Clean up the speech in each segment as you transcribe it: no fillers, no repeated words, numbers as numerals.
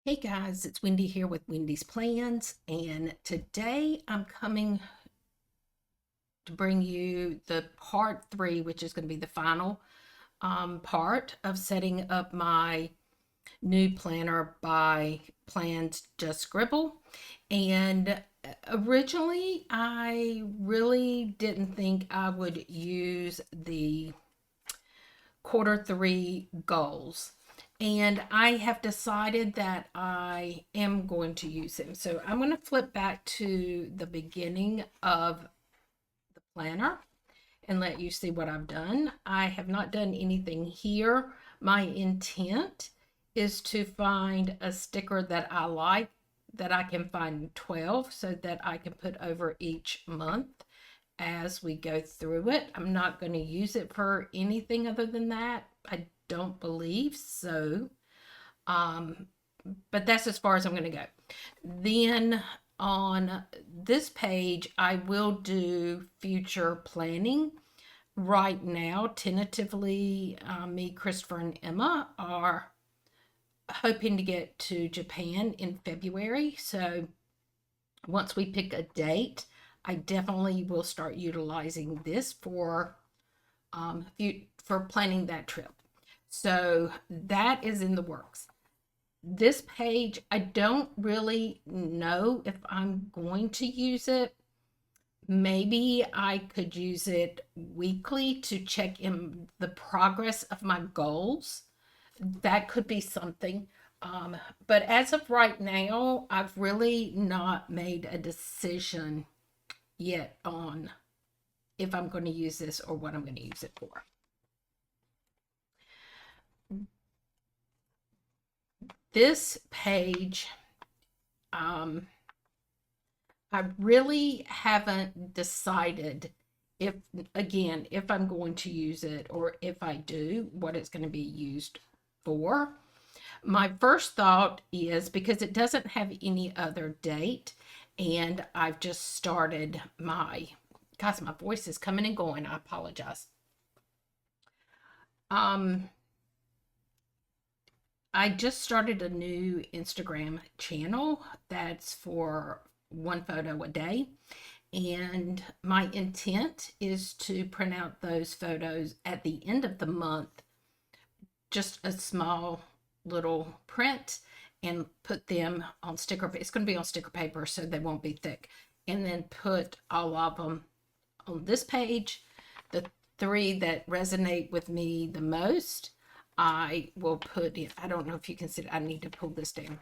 Hey guys, it's Wendy here with Wendy's Plans, and today I'm coming to bring you the part three, which is going to be the final part of setting up my new planner by Plans Just Scribble. And originally, I really didn't think I would use the quarter three goals. And I have decided that I am going to use them. So I'm going to flip back to the beginning of the planner and let you see what I've done. I have not done anything here. My intent is to find a sticker that I like, that I can find 12 so that I can put over each month as we go through it. I'm not going to use it for anything other than that. I don't believe so. Um, but that's as far as I'm going to go. Then on this page, I will do future planning. Right now, tentatively, me, Christopher, and Emma are hoping to get to Japan in February. So once we pick a date, I definitely will start utilizing this for planning that trip. So that is in the works. This page, I don't really know if I'm going to use it. Maybe I could use it weekly to check in the progress of my goals. That could be something. But as of right now, I've really not made a decision yet on if I'm going to use this or what I'm going to use it for. This page, I really haven't decided if, again, if I'm going to use it, or if I do, what it's going to be used for. My first thought is, because it doesn't have any other date, and I've just started guys, my voice is coming and going. I apologize. Um, I just started a new Instagram channel that's for one photo a day. And my intent is to print out those photos at the end of the month, just a small little print, and put them on sticker. It's going to be on sticker paper, so they won't be thick. And then put all of them on this page. The three that resonate with me the most, I will put in. I don't know if you can see it. I need to pull this down.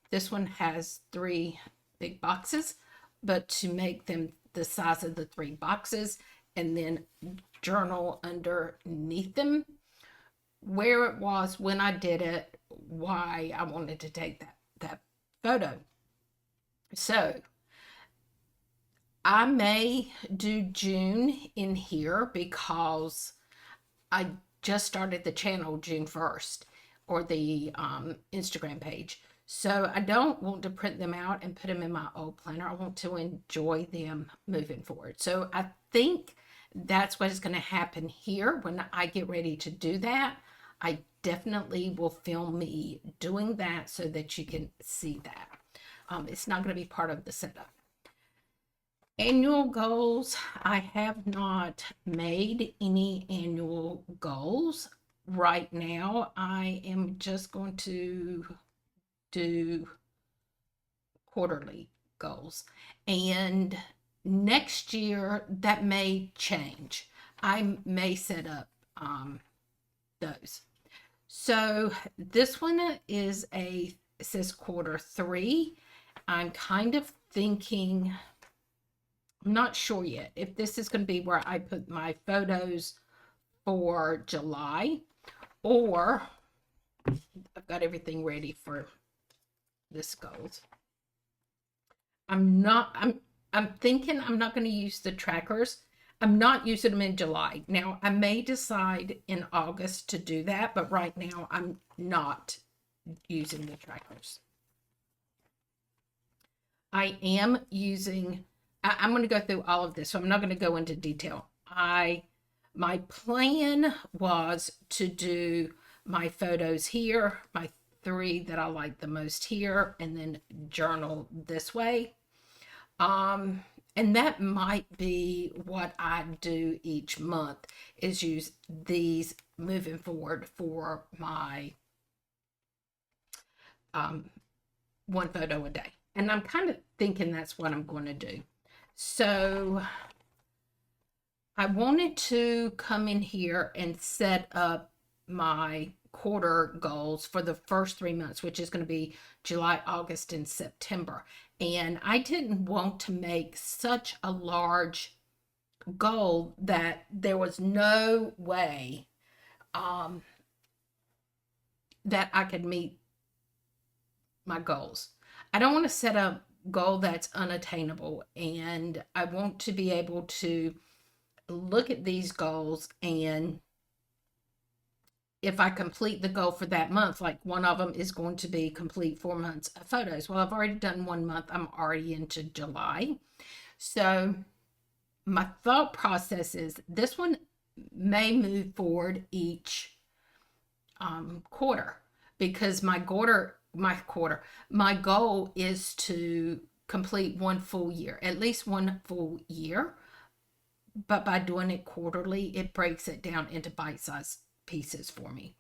This one has 3 big boxes, but to make them the size of the 3 boxes, and then journal underneath them where it was when I did it, why I wanted to take that photo. So I may do June in here because I just started the channel June 1st, or the Instagram page. So I don't want to print them out and put them in my old planner. I want to enjoy them moving forward. So I think that's what is going to happen here when I get ready to do that. I definitely will film me doing that so that you can see that. It's not going to be part of the setup. Annual goals, I have not made any annual goals. Right now, I am just going to do quarterly goals. And next year, that may change. I may set up those. So this one is it says quarter three. I'm kind of thinking, I'm not sure yet if this is going to be where I put my photos for July, or I've got everything ready for this goals. I'm thinking I'm not going to use the trackers. I'm not using them in July. Now, I may decide in August to do that, but right now I'm not using the trackers. I am using, I'm going to go through all of this, so I'm not going to go into detail. My plan was to do my photos here, my three that I like the most here, and then journal this way. And that might be what I do each month, is use these moving forward for my one photo a day. And I'm kind of thinking that's what I'm going to do. So I wanted to come in here and set up my quarter goals for the first 3 months, which is going to be July, August, and September. And I didn't want to make such a large goal that there was no way that I could meet my goals. I don't want to set a goal that's unattainable, and I want to be able to look at these goals, and if I complete the goal for that month, like one of them is going to be complete 4 months of photos. Well, I've already done 1 month. I'm already into July. So my thought process is this one may move forward each quarter, because my goal is to complete one full year, at least one full year. But by doing it quarterly, it breaks it down into bite-sized pieces for me.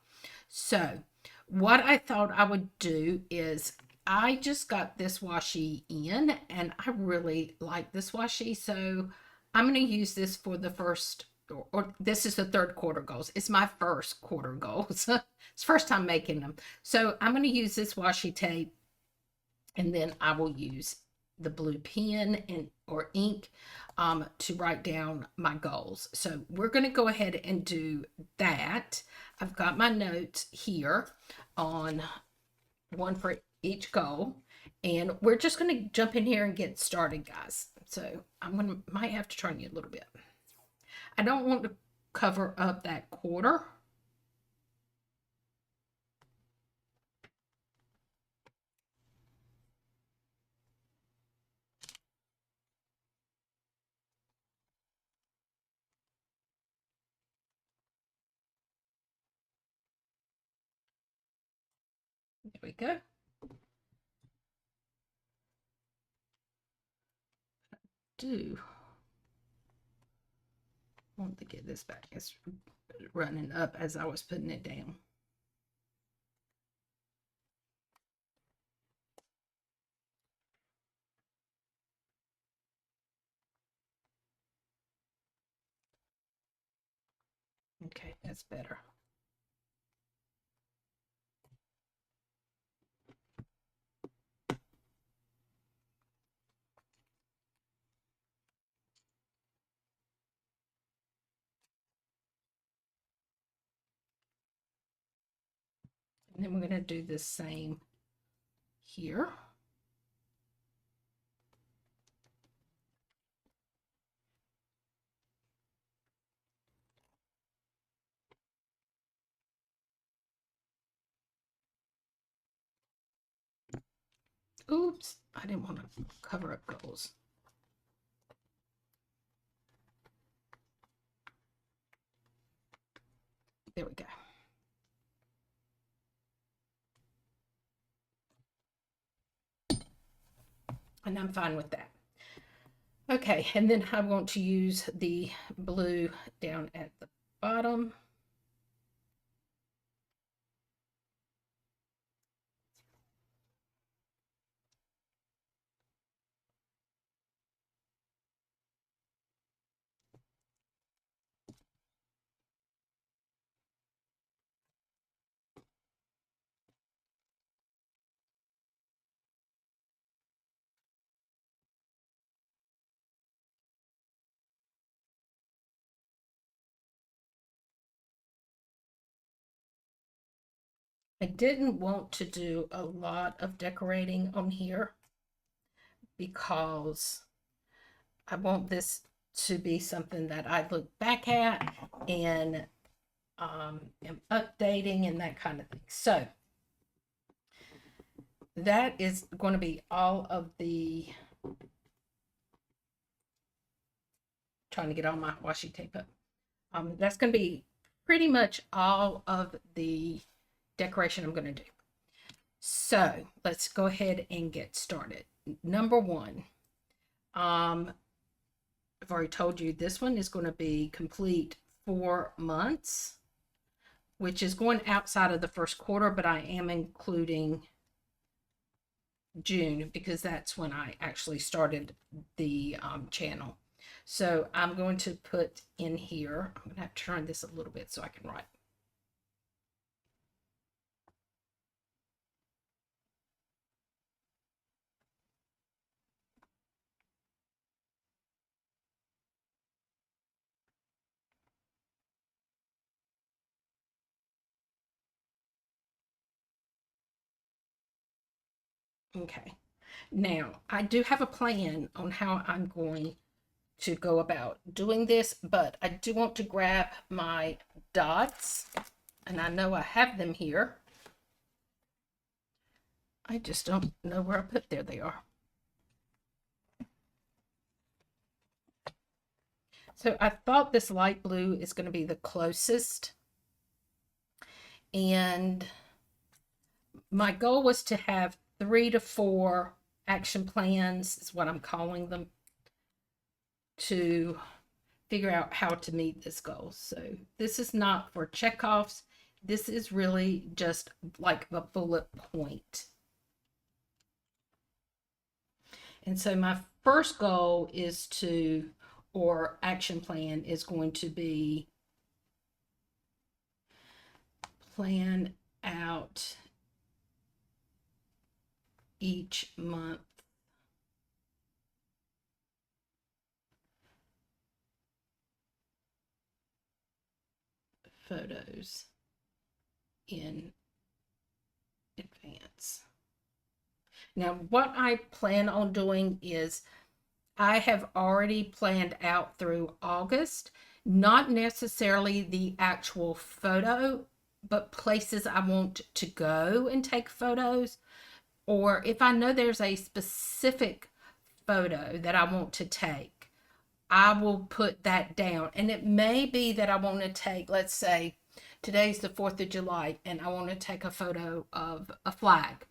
So what I thought I would do is, I just got this washi in, and I really like this washi, so I'm going to use this for the first, or this is the third quarter goals. It's my first quarter goals. It's first time making them. So I'm going to use this washi tape, and then I will use the blue pen or ink to write down my goals. So we're going to go ahead and do that. I've got my notes here on one for each goal, and we're just going to jump in here and get started, guys. So might have to turn you a little bit. I don't want to cover up that quarter. There we go. Do want to get this back. It's running up as I was putting it down. Okay, that's better. And then we're going to do the same here. Oops, I didn't want to cover up goals. There we go. And I'm fine with that. Okay, and then I want to use the blue down at the bottom. I didn't want to do a lot of decorating on here because I want this to be something that I look back at and am updating and that kind of thing. So that is going to be all of the, trying to get all my washi tape up. That's going to be pretty much all of the decoration I'm going to do. So let's go ahead and get started. Number one, I've already told you this one is going to be complete 4 months, which is going outside of the first quarter, but I am including June because that's when I actually started the channel. So I'm going to put in here, I'm going to have to turn this a little bit so I can write. Okay. Now, I do have a plan on how I'm going to go about doing this, but I do want to grab my dots, and I know I have them here. I just don't know where I put. There they are. So I thought this light blue is going to be the closest, and my goal was to have 3 to 4 action plans, is what I'm calling them, to figure out how to meet this goal. So this is not for checkoffs. This is really just like a bullet point. And so my first goal is to, or action plan is going to be, plan out each month photos in advance. Now, what I plan on doing is I have already planned out through August, not necessarily the actual photo, but places I want to go and take photos. Or if I know there's a specific photo that I want to take, I will put that down. And it may be that I want to take, let's say, today's the 4th of July, and I want to take a photo of a flag.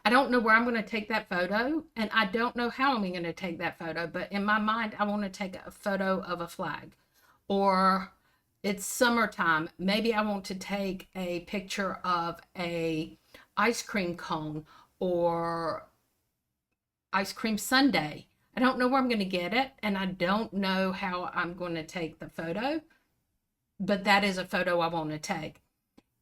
I don't know where I'm going to take that photo, and I don't know how I'm going to take that photo, but in my mind, I want to take a photo of a flag. Or it's summertime. Maybe I want to take a picture of a ice cream cone or ice cream sundae. I don't know where I'm going to get it, and I don't know how I'm going to take the photo, but that is a photo I want to take.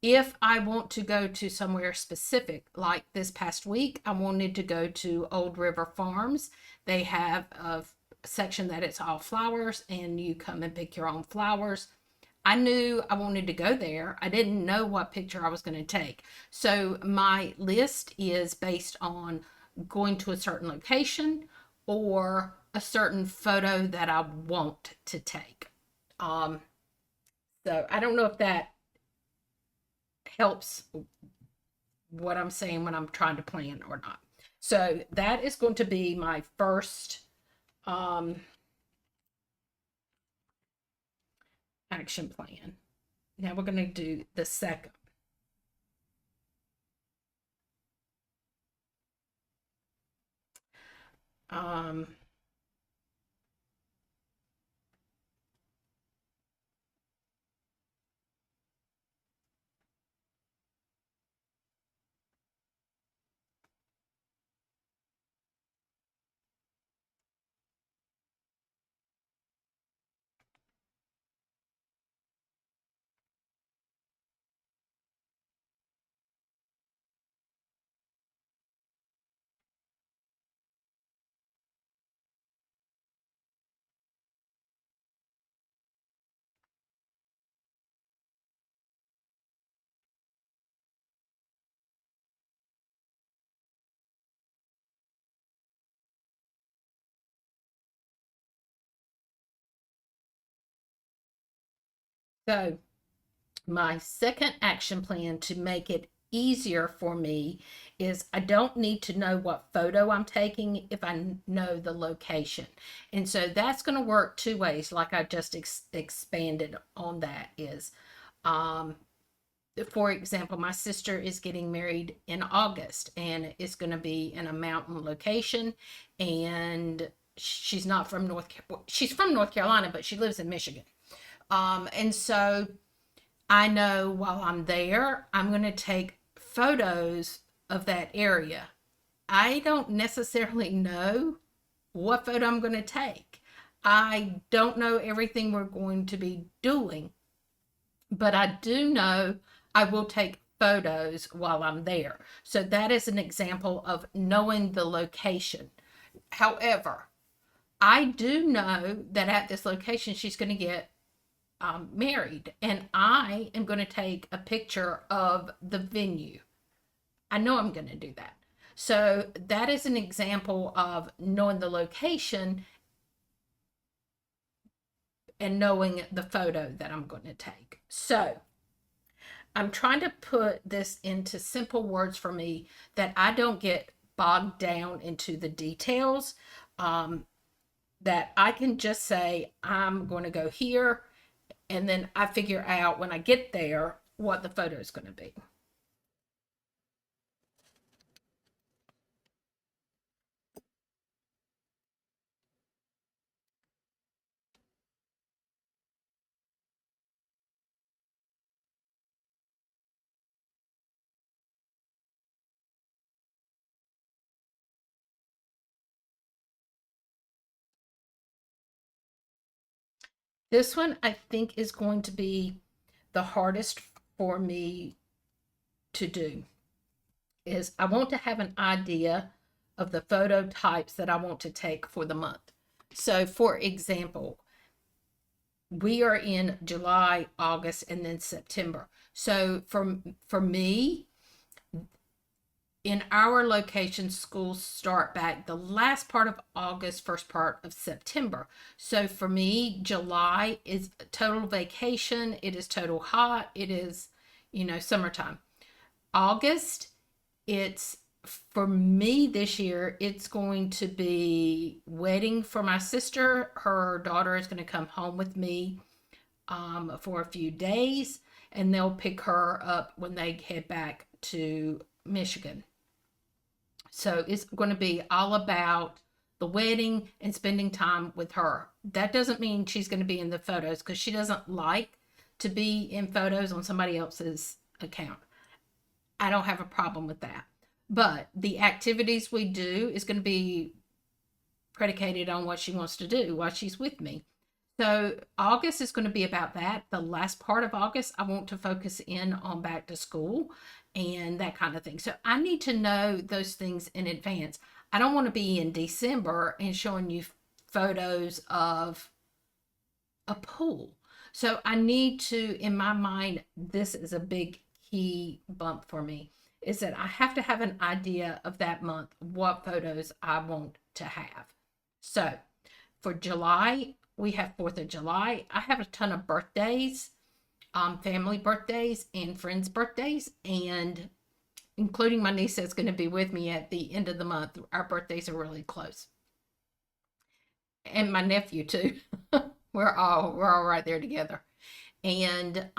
If I want to go to somewhere specific, like this past week, I wanted to go to Old River Farms. They have a section that it's all flowers, and you come and pick your own flowers. I knew I wanted to go there. I didn't know what picture I was going to take. So my list is based on going to a certain location or a certain photo that I want to take. So I don't know if that helps what I'm saying when I'm trying to plan or not. So that is going to be my first action plan. Now we're going to do the second. Um, so my second action plan to make it easier for me is I don't need to know what photo I'm taking if I know the location. And so that's going to work two ways, like I just expanded on that is for example, my sister is getting married in August, and it's going to be in a mountain location, and she's not from she's from North Carolina, but she lives in Michigan. And so I know while I'm there, I'm going to take photos of that area. I don't necessarily know what photo I'm going to take. I don't know everything we're going to be doing, but I do know I will take photos while I'm there. So that is an example of knowing the location. However, I do know that at this location she's going to get married, and I am going to take a picture of the venue. I know I'm going to do that. So that is an example of knowing the location and knowing the photo that I'm going to take. So I'm trying to put this into simple words for me that I don't get bogged down into the details, that I can just say, I'm going to go here, and then I figure out when I get there what the photo is going to be. This one I think is going to be the hardest for me to do. Is I want to have an idea of the photo types that I want to take for the month. So for example, we are in July, August, and then September. So for me, in our location, schools start back the last part of August, first part of September. So for me, July is total vacation. It is total hot. It is, summertime. August, it's for me this year, it's going to be wedding for my sister. Her daughter is going to come home with me for a few days, and they'll pick her up when they head back to Michigan. So it's going to be all about the wedding and spending time with her. That doesn't mean she's going to be in the photos, because she doesn't like to be in photos on somebody else's account. I don't have a problem with that. But the activities we do is going to be predicated on what she wants to do while she's with me. So August is going to be about that. The last part of August, I want to focus in on back to school and that kind of thing. So I need to know those things in advance. I don't want to be in December and showing you photos of a pool. So I need to, in my mind, this is a big key bump for me, is that I have to have an idea of that month, what photos I want to have. So for July, we have 4th of July. I have a ton of birthdays, family birthdays and friends' birthdays, and including my niece that's going to be with me at the end of the month. Our birthdays are really close. And my nephew too. we're all right there together. And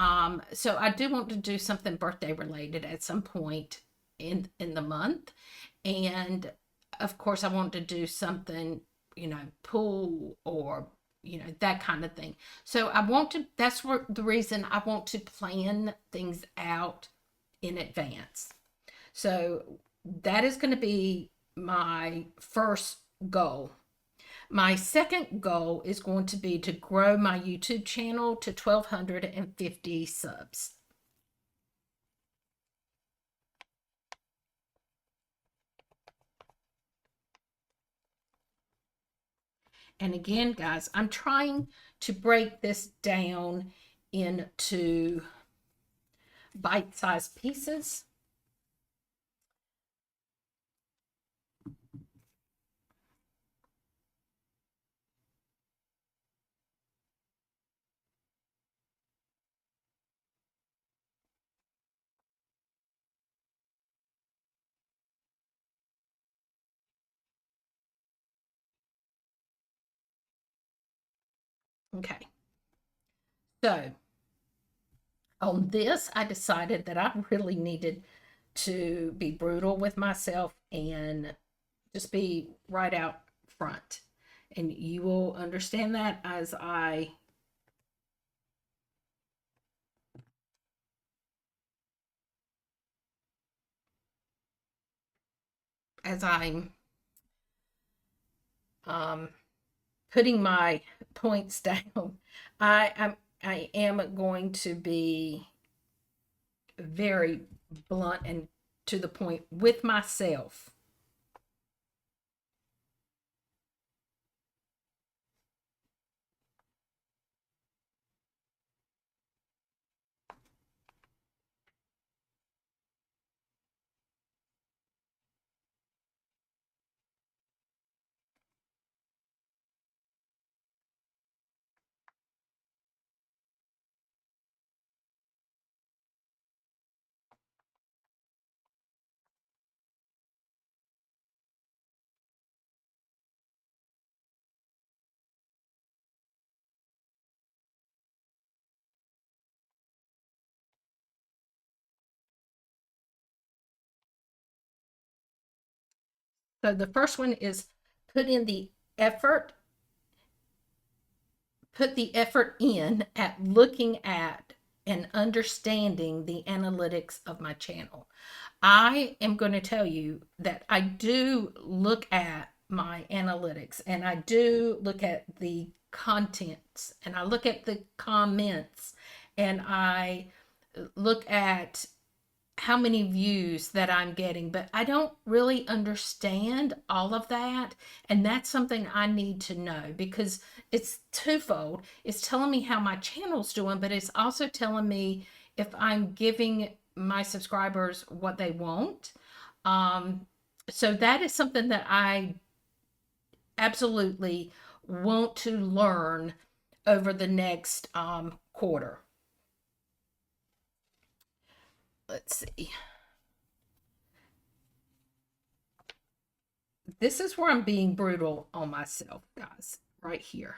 so I do want to do something birthday related at some point in the month. And of course I want to do something, pool or that kind of thing. So I want to, that's the reason I want to plan things out in advance. So that is going to be my first goal. My second goal is going to be to grow my YouTube channel to 1,250 subs. And again, guys, I'm trying to break this down into bite-sized pieces. Okay. So On this, I decided that I really needed to be brutal with myself and just be right out front. And you will understand that as I'm um, putting my points down. I am going to be very blunt and to the point with myself. So the first one is put in the effort, put the effort in at looking at and understanding the analytics of my channel. I am going to tell you that I do look at my analytics and I do look at the contents and I look at the comments and I look at how many views that I'm getting, but I don't really understand all of that. And that's something I need to know because it's twofold. It's telling me how my channel's doing, but it's also telling me if I'm giving my subscribers what they want. Um, so that is something that I absolutely want to learn over the next quarter. Let's see. This is where I'm being brutal on myself, guys, right here.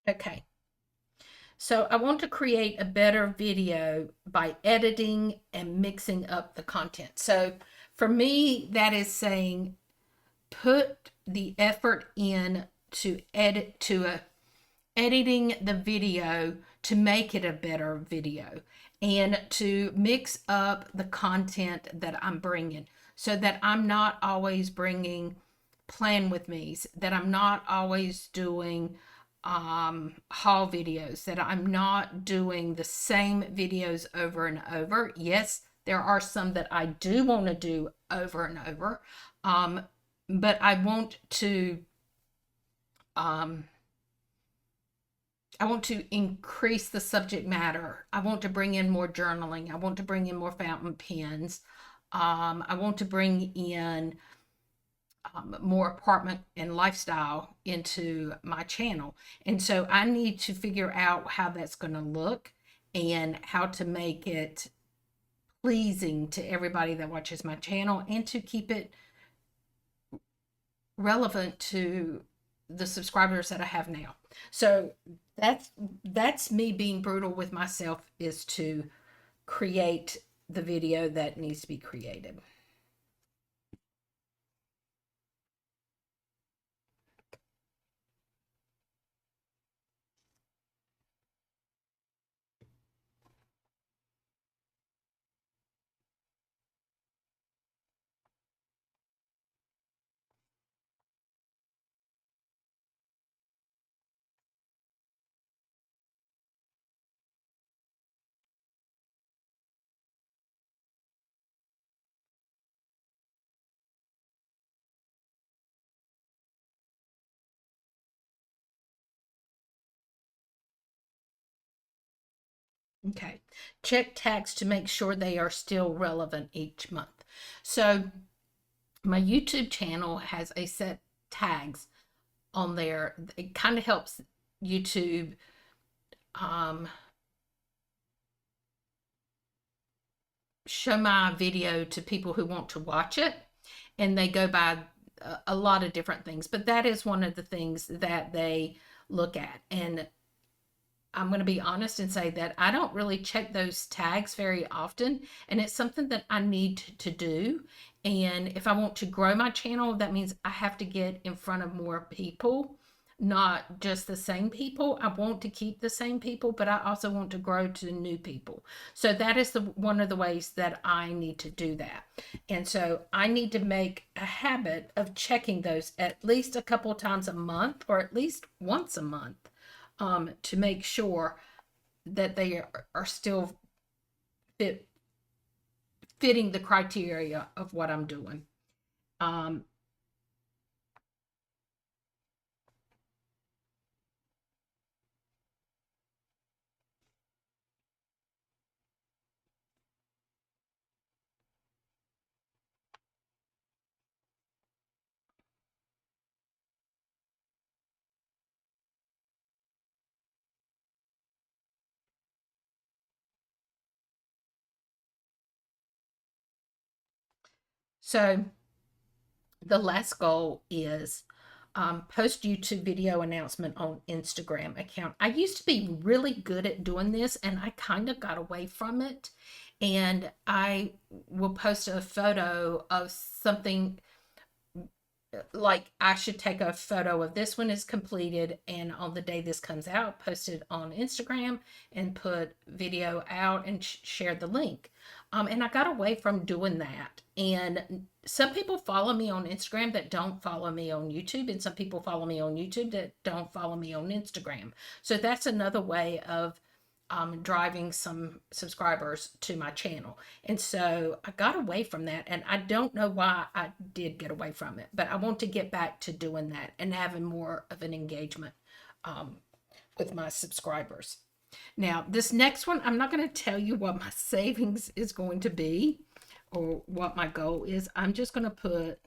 Okay. So I want to create a better video by editing and mixing up the content. So for me, that is saying put the effort in to editing the video to make it a better video and to mix up the content that I'm bringing so that I'm not always bringing plan with me's, that I'm not always doing haul videos, that I'm not doing the same videos over and over. Yes, there are some that I do want to do over and over, um, but um, I want to increase the subject matter. I want to bring in more journaling. I want to bring in more fountain pens. I want to bring in more apartment and lifestyle into my channel. And so I need to figure out how that's going to look and how to make it pleasing to everybody that watches my channel and to keep it relevant to the subscribers that I have now. So that's that's me being brutal with myself is to create the video that needs to be created. Okay. Check tags to make sure they are still relevant each month. So my YouTube channel has a set tags on there. It kind of helps YouTube um, show my video to people who want to watch it, and they go by a lot of different things, but that is one of the things that they look at. And I'm going to be honest and say that I don't really check those tags very often, and it's something that I need to do. And if I want to grow my channel, that means I have to get in front of more people, not just the same people. I want to keep the same people, but I also want to grow to new people. So that is one of the ways that I need to do that. And so I need to make a habit of checking those at least a couple of times a month, or at least once a month, to make sure that they are still fitting the criteria of what I'm doing. Um, so the last goal is post YouTube video announcement on Instagram account. I used to be really good at doing this, and I kind of got away from it. And I will post a photo of something, like I should take a photo of this one is completed, and on the day this comes out, post it on Instagram and put video out and share the link. And I got away from doing that. And some people follow me on Instagram that don't follow me on YouTube, and some people follow me on YouTube that don't follow me on Instagram. So that's another way of driving some subscribers to my channel. And so I got away from that, and I don't know why I did get away from it, but I want to get back to doing that and having more of an engagement um, with my subscribers. Now, this next one, I'm not going to tell you what my savings is going to be or what my goal is. I'm just going to put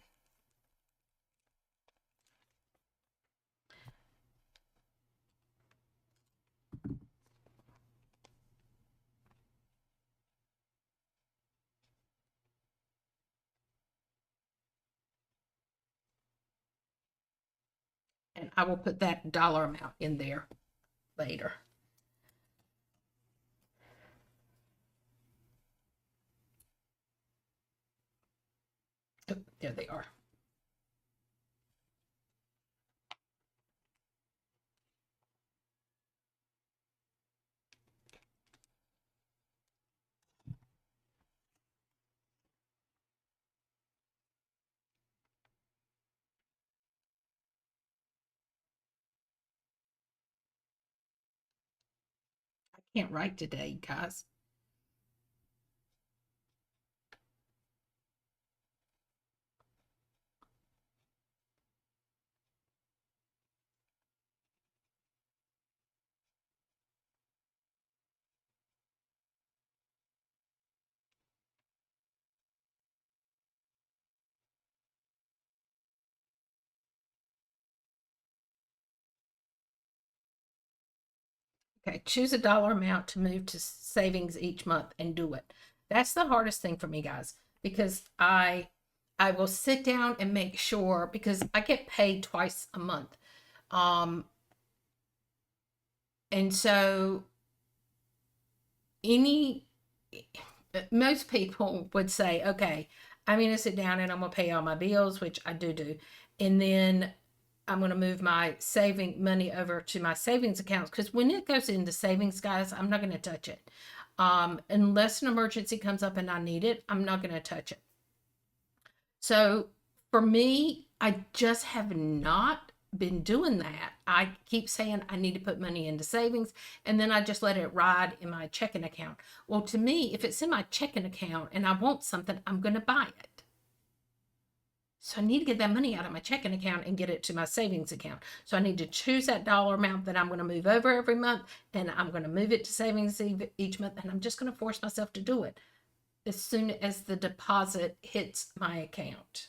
and I will put that dollar amount in there later. Oh, there they are. I can't write today, guys. Okay, choose a dollar amount to move to savings each month and do it. That's the hardest thing for me, guys, because I will sit down and make sure, because I get paid twice a month. Um and so any most people would say, okay, I'm going to sit down and I'm going to pay all my bills, which I do. And then I'm going to move my saving money over to my savings accounts, because when it goes into savings, guys, I'm not going to touch it. Unless an emergency comes up and I need it, I'm not going to touch it. So for me, I just have not been doing that. I keep saying I need to put money into savings, and then I just let it ride in my checking account. Well, to me, if it's in my checking account and I want something, I'm going to buy it. So I need to get that money out of my checking account and get it to my savings account. So I need to choose that dollar amount that I'm going to move over every month, and I'm going to move it to savings each month, and I'm just going to force myself to do it as soon as the deposit hits my account.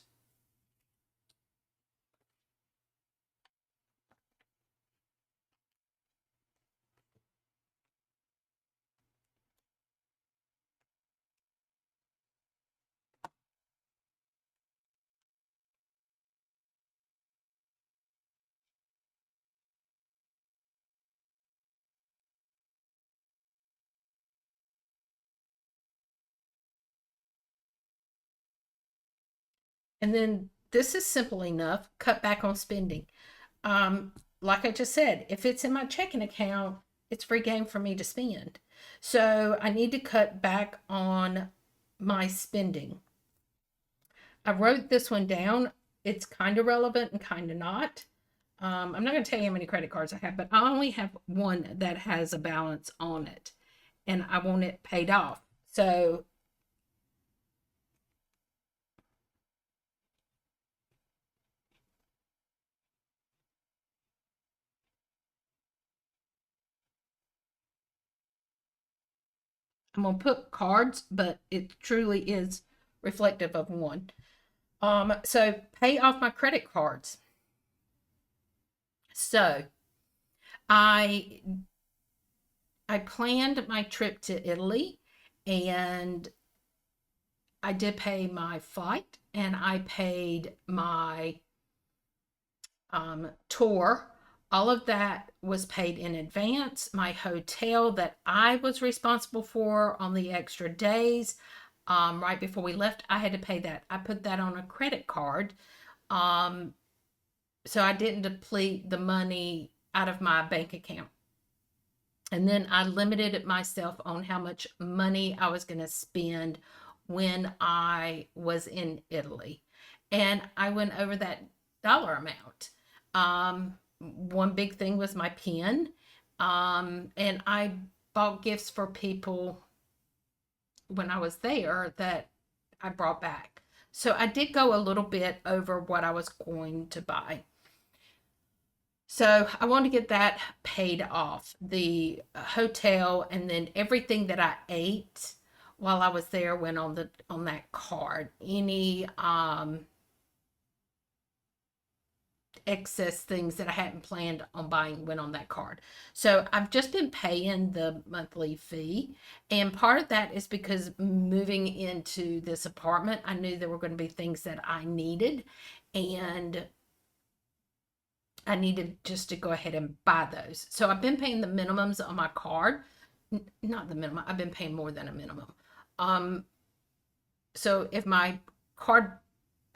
And then this is simple enough, cut back on spending. Um, like I just said, if it's in my checking account, it's free game for me to spend. So I need to cut back on my spending. I wrote this one down. It's kind of relevant and kind of not. I'm not going to tell you how many credit cards I have, but I only have one that has a balance on it, and I want it paid off. So I'm going to put cards, but it truly is reflective of one. So pay off my credit cards. So I I planned my trip to Italy, and I did pay my flight, and I paid my tour. All of that was paid in advance. My hotel that I was responsible for on the extra days, right before we left, I had to pay that. I put that on a credit card. Um, so I didn't deplete the money out of my bank account. And then I limited myself on how much money I was going to spend when I was in Italy. And I went over that dollar amount. One big thing was my pen. And I bought gifts for people when I was there that I brought back. So I did go a little bit over what I was going to buy. So I want to get that paid off, the hotel, and then everything that I ate while I was there went on that card. Any excess things that I hadn't planned on buying went on that card. So I've just been paying the monthly fee. And part of that is because moving into this apartment, I knew there were going to be things that I needed. And I needed just to go ahead and buy those. So I've been paying the minimums on my card. Not the minimum, I've been paying more than a minimum. Um, so if my card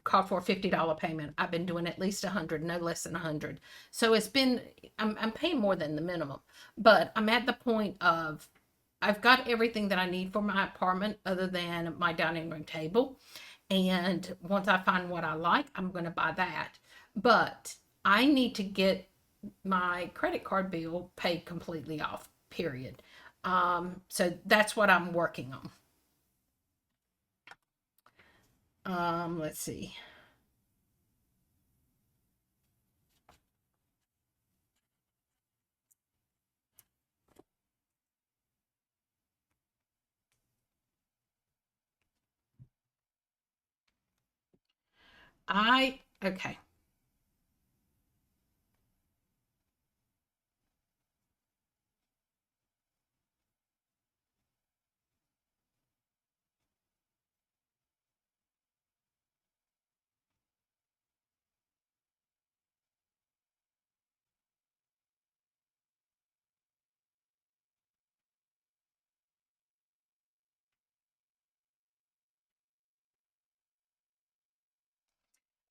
called for a $50 payment, I've been doing at least 100, no less than 100. So it's been, I'm paying more than the minimum, but I'm at the point of, I've got everything that I need for my apartment other than my dining room table. And once I find what I like, I'm going to buy that. But I need to get my credit card bill paid completely off, period. So that's what I'm working on. Let's see. Okay.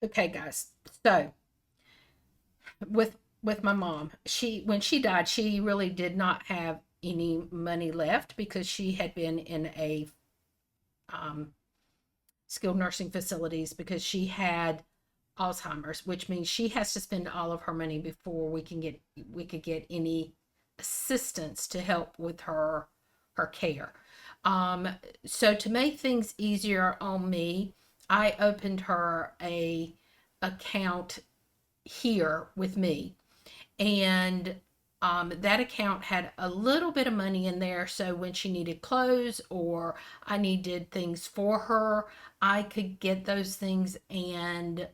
Okay, guys. So with my mom, when she died, she really did not have any money left because she had been in a um, skilled nursing facilities because she had Alzheimer's, which means she has to spend all of her money before we could get any assistance to help with her care. So to make things easier on me, I opened her a account here with me. And that account had a little bit of money in there. So when she needed clothes or I needed things for her, I could get those things and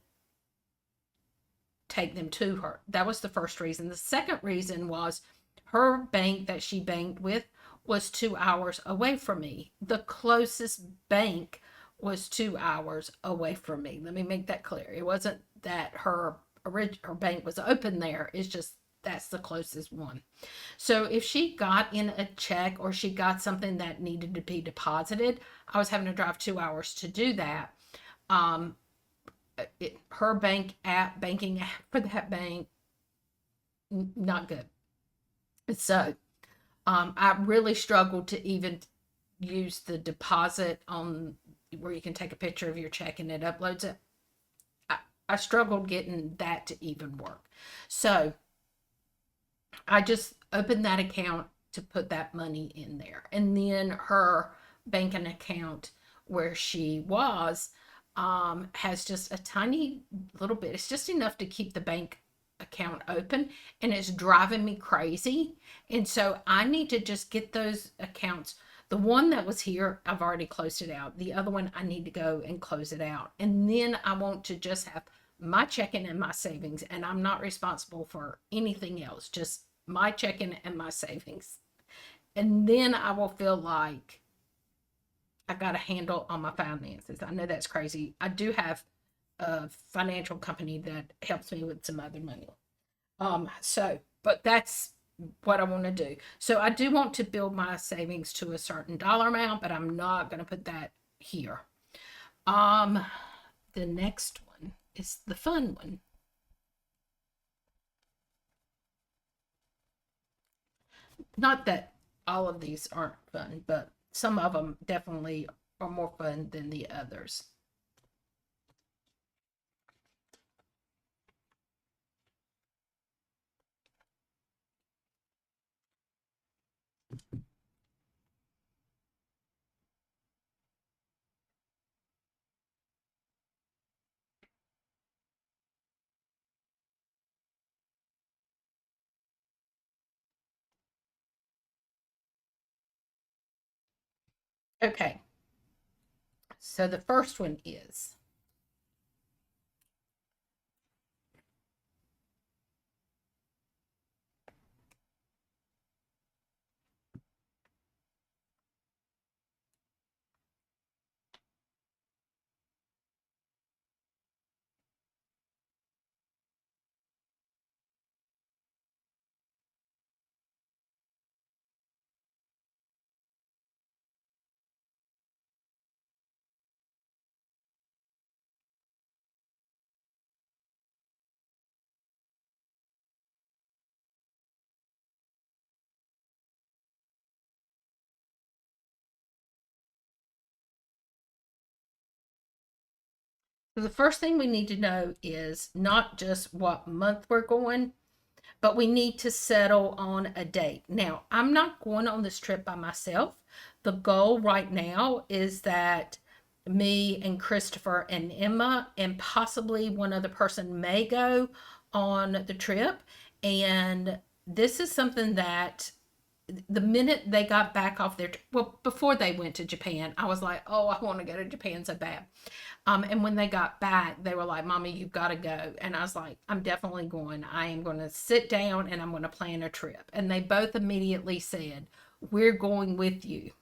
take them to her. That was the first reason. The second reason was her bank that she banked with was 2 hours away from me. The closest bank was 2 hours away from me. Let me make that clear. It wasn't that her bank was open there. It's just that's the closest one. So if she got in a check or she got something that needed to be deposited, I was having to drive 2 hours to do that. Um, her banking app for that bank, not good. So I really struggled to even use the deposit on where you can take a picture of your check and it uploads it. I, I struggled getting that to even work. So I just opened that account to put that money in there. And then her banking account where she was has just a tiny little bit. It's just enough to keep the bank account open, and it's driving me crazy. And so I need to just get those accounts. The one that was here, I've already closed it out. The other one, I need to go and close it out. And then I want to just have my checking and my savings, and I'm not responsible for anything else, just my checking and my savings. And then I will feel like I got a handle on my finances. I know that's crazy. I do have a financial company that helps me with some other money. But that's what I want to do. So I do want to build my savings to a certain dollar amount, but I'm not going to put that here. Um, the next one is the fun one. Not that all of these aren't fun, but some of them definitely are more fun than the others. Okay, so the first one is so the first thing we need to know is not just what month we're going, but we need to settle on a date. Now, I'm not going on this trip by myself. The goal right now is that me and Christopher and Emma and possibly one other person may go on the trip. And this is something that the minute they got back off their, well, before they went to Japan, I was like, oh, I want to go to Japan so bad. And when they got back, they were like, Mommy, you've got to go. And I was like, I'm definitely going. I am going to sit down and I'm going to plan a trip. And they both immediately said, we're going with you.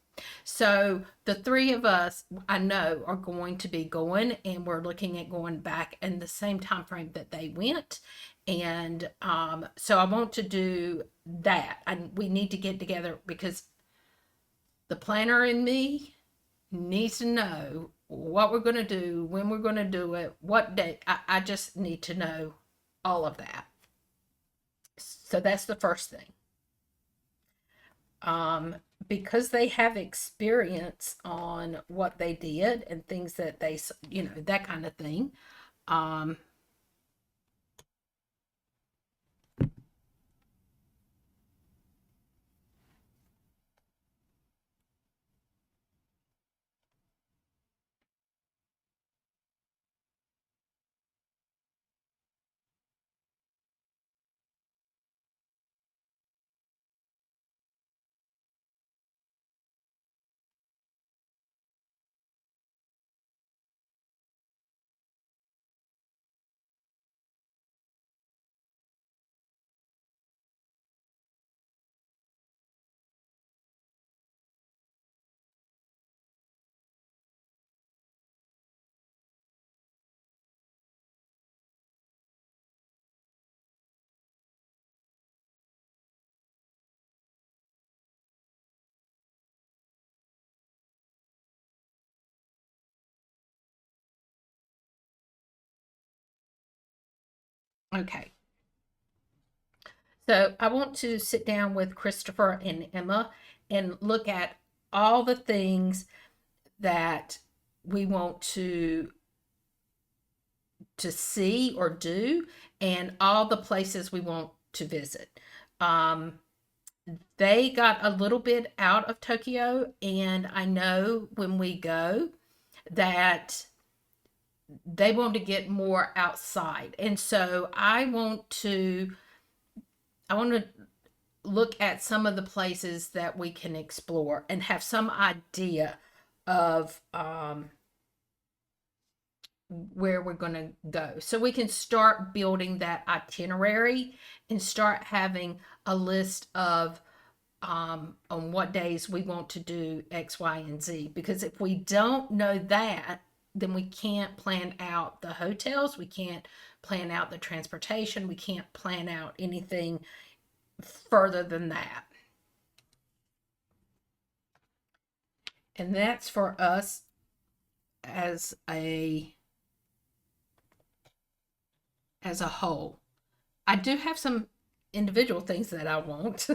So the three of us, I know, are going to be going, and we're looking at going back in the same time frame that they went. And so I want to do that. And we need to get together because the planner in me needs to know what we're going to do, when we're going to do it, what day. I just need to know all of that. So that's the first thing. Um, because they have experience on what they did and things that they, that kind of thing. Um, Okay. So I want to sit down with Christopher and Emma and look at all the things that we want to see or do, and all the places we want to visit. Um, they got a little bit out of Tokyo, and I know when we go that they want to get more outside. And so I want to look at some of the places that we can explore and have some idea of where we're going to go. So we can start building that itinerary and start having a list of on what days we want to do X, Y, and Z. Because if we don't know that, then we can't plan out the hotels, we can't plan out the transportation, we can't plan out anything further than that. And that's for us as a whole. I do have some individual things that I want.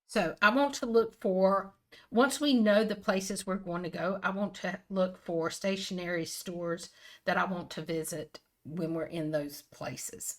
So I want to look for, once we know the places we're going to go, I want to look for stationery stores that I want to visit when we're in those places.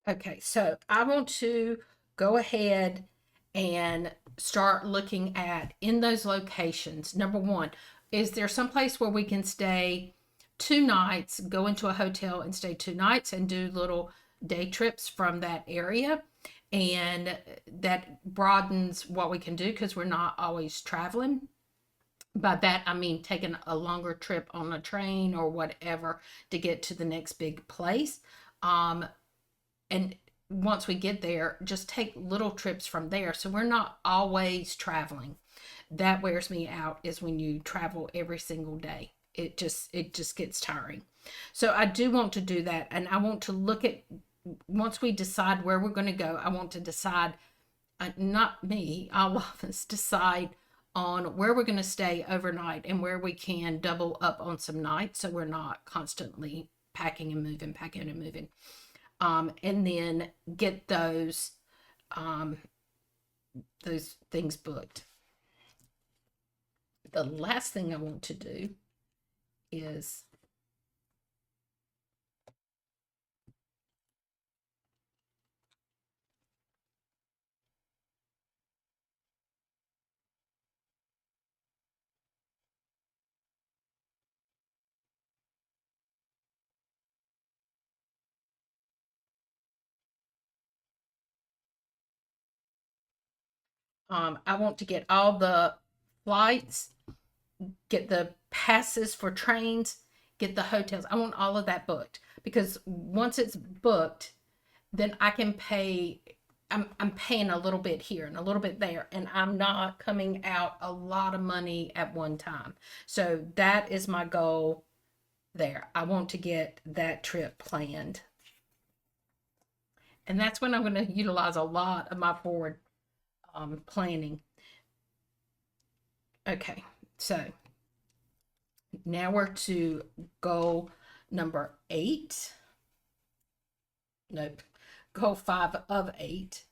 Okay, so I want to go ahead and start looking at in those locations. Number one, is there some place where we can stay 2 nights, go into a hotel and stay 2 nights and do little day trips from that area? And that broadens what we can do because we're not always traveling. By that, I mean taking a longer trip on a train or whatever to get to the next big place. Um, and once we get there, just take little trips from there so we're not always traveling. That wears me out, is when you travel every single day. It just gets tiring. So I do want to do that, and I want to look at, once we decide where we're going to go, I want to decide, not me, all of us decide on where we're going to stay overnight and where we can double up on some nights so we're not constantly packing and moving, and then get um, those things booked. The last thing I want to do is, I want to get all the flights, get the passes for trains, get the hotels. I want all of that booked because once it's booked, then I can pay. I'm paying a little bit here and a little bit there, and I'm not coming out a lot of money at one time. So that is my goal there. I want to get that trip planned. And that's when I'm going to utilize a lot of my forward planning. Okay, so now we're to goal number 8. Nope. Goal 5 of 8.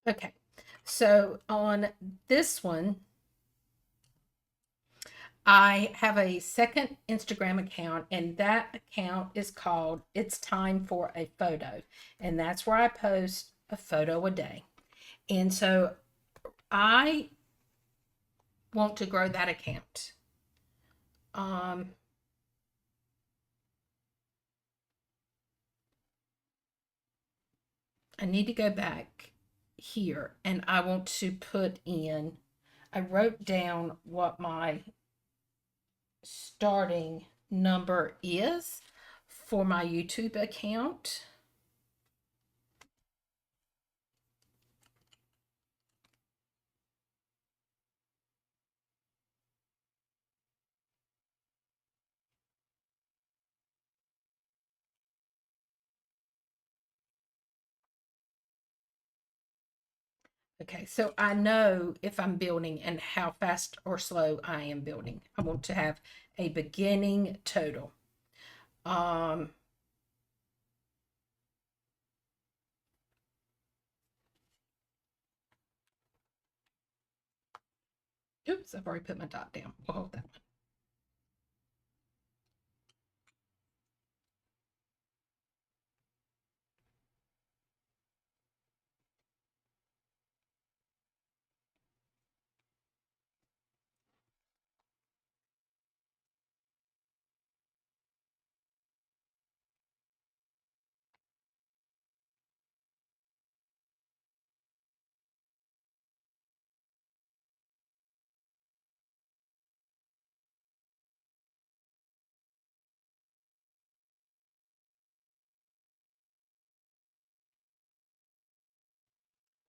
Okay, so on this one, I have a second Instagram account, and that account is called It's Time for a Photo. And that's where I post a photo a day. And so I want to grow that account. Um, I need to go back here and I want to put in, I wrote down what my starting number is for my YouTube account. Okay, so I know if I'm building and how fast or slow I am building. I want to have a beginning total. Um, Oops, I've already put my dot down. We'll hold that one.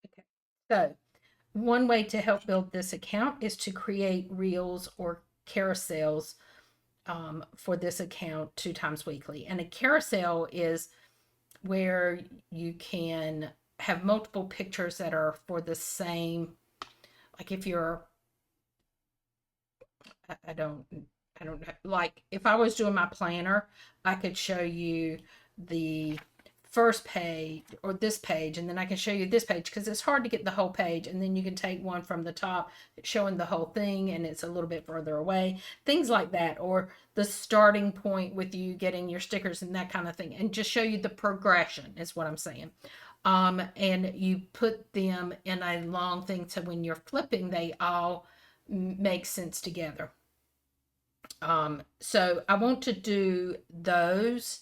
Okay, so one way to help build this account is to create reels or carousels for this account 2 times weekly. And a carousel is where you can have multiple pictures that are for the same, like if you're, I don't, I don't know, like if I was doing my planner, I could show you the first page or this page, and then I can show you this page because it's hard to get the whole page, and then you can take one from the top showing the whole thing and it's a little bit further away, things like that, or the starting point with you getting your stickers and that kind of thing, and just show you the progression is what I'm saying. And you put them in a long thing so when you're flipping they all make sense together. So I want to do those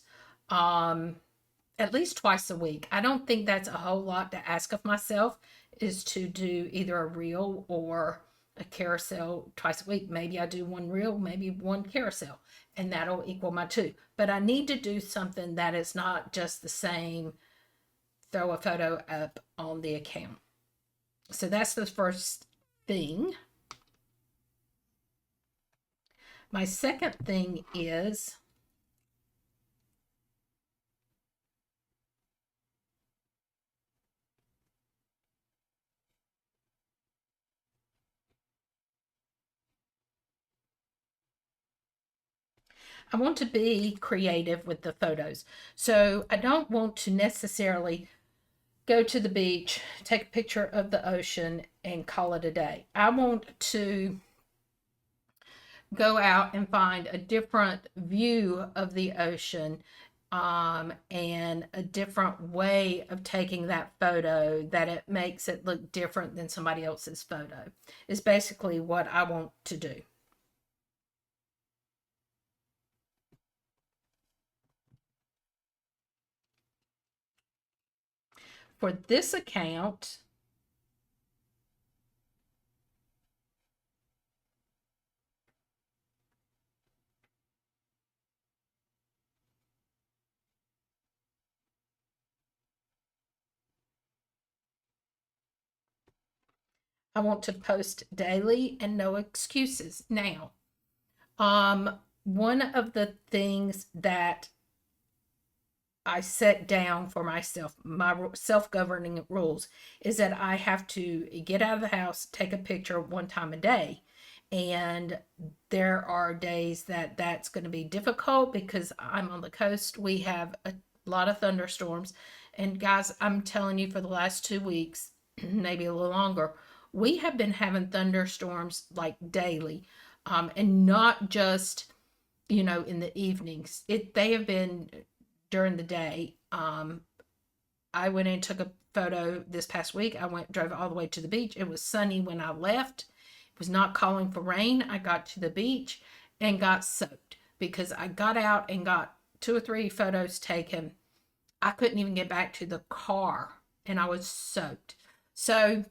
at least twice a week. I don't think that's a whole lot to ask of myself, is to do either a reel or a carousel twice a week. Maybe I do one reel, maybe one carousel, and that'll equal my 2. But I need to do something that is not just the same, throw a photo up on the account. So that's the first thing. My second thing is I want to be creative with the photos. So I don't want to necessarily go to the beach, take a picture of the ocean, and call it a day. I want to go out and find a different view of the ocean, and a different way of taking that photo that it makes it look different than somebody else's photo, is basically what I want to do. for this account, I want to post daily and no excuses. Now, one of the things that I set down for myself, my self-governing rules, is that I have to get out of the house, take a picture one time a day. And there are days that that's going to be difficult because I'm on the coast. We have a lot of thunderstorms. And guys, I'm telling you, for the last 2 weeks, maybe a little longer, we have been having thunderstorms like daily, and not just, in the evenings. They have been during the day. I went and took a photo this past week. Drove all the way to the beach. It was sunny when I left. It was not calling for rain. I got to the beach and got soaked because I got out and got 2 or 3 photos taken. I couldn't even get back to the car and I was soaked. So